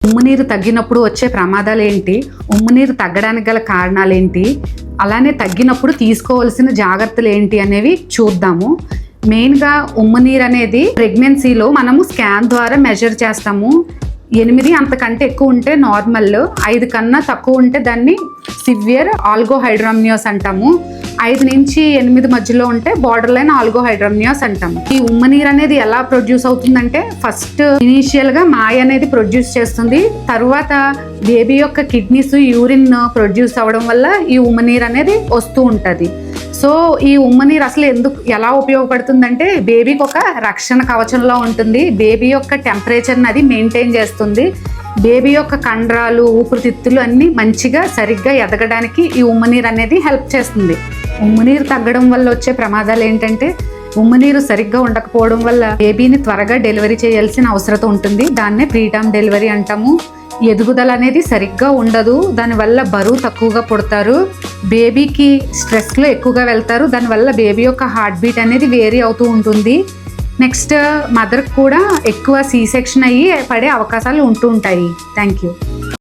ఉమ్మునీరు తగ్గినప్పుడు వచ్చే ప్రమాదాలు ఏంటి, ఉమ్మునీరు తగ్గడానికి గల కారణాలు ఏంటి, అలానే తగ్గినప్పుడు తీసుకోవాల్సిన జాగ్రత్తలు ఏంటి అనేవి చూద్దాము. మెయిన్గా ఉమ్మునీరు అనేది ప్రెగ్నెన్సీలో మనము స్కాన్ ద్వారా మెజర్ చేస్తాము. 8 అంతకంటే ఎక్కువ ఉంటే నార్మల్, 5 కన్నా తక్కువ ఉంటే దాన్ని సివియర్ ఆల్గోహైడ్రామ్నియోస్ అంటాము. 5 నుంచి 8 మధ్యలో ఉంటే బార్డర్ లైన్ ఆల్గోహైడ్రామ్నియోస్ అంటాము. ఈ ఉమ్మనీరు అనేది ఎలా ప్రొడ్యూస్ అవుతుందంటే, ఫస్ట్ ఇనీషియల్ గా మాయ అనేది ప్రొడ్యూస్ చేస్తుంది. తర్వాత బేబీ యొక్క కిడ్నీస్ యూరిన్ ప్రొడ్యూస్ అవ్వడం వల్ల ఈ ఉమ్మనీరు అనేది వస్తూ ఉంటుంది. సో ఈ ఉమ్మనీరు అసలు ఎలా ఉపయోగపడుతుందంటే, బేబీకి ఒక రక్షణ కవచంలో ఉంటుంది. బేబీ యొక్క టెంపరేచర్ని అది మెయింటైన్ చేస్తుంది. బేబీ యొక్క కండరాలు, ఊపిరితిత్తులు అన్నీ మంచిగా సరిగ్గా ఎదగడానికి ఈ ఉమ్మనీరు అనేది హెల్ప్ చేస్తుంది. ఉమ్మనీరు తగ్గడం వల్ల వచ్చే ప్రమాదాలు ఏంటంటే, ఉమ్మనీరు సరిగ్గా ఉండకపోవడం వల్ల బేబీని త్వరగా డెలివరీ చేయాల్సిన అవసరం ఉంటుంది. దాన్నే ప్రీటర్మ్ డెలివరీ అంటాము. ఎదుగుదల అనేది సరిగ్గా ఉండదు, దానివల్ల బరువు తక్కువగా పుడతారు, బేబీకి స్ట్రెస్లో ఎక్కువగా వెళ్తారు. దానివల్ల బేబీ యొక్క హార్ట్ బీట్ అనేది వేరీ అవుతూ ఉంటుంది. నెక్స్ట్ మదర్కి కూడా ఎక్కువ సీ సెక్షన్ అయ్యి పడే అవకాశాలు ఉంటూ ఉంటాయి. Thank you.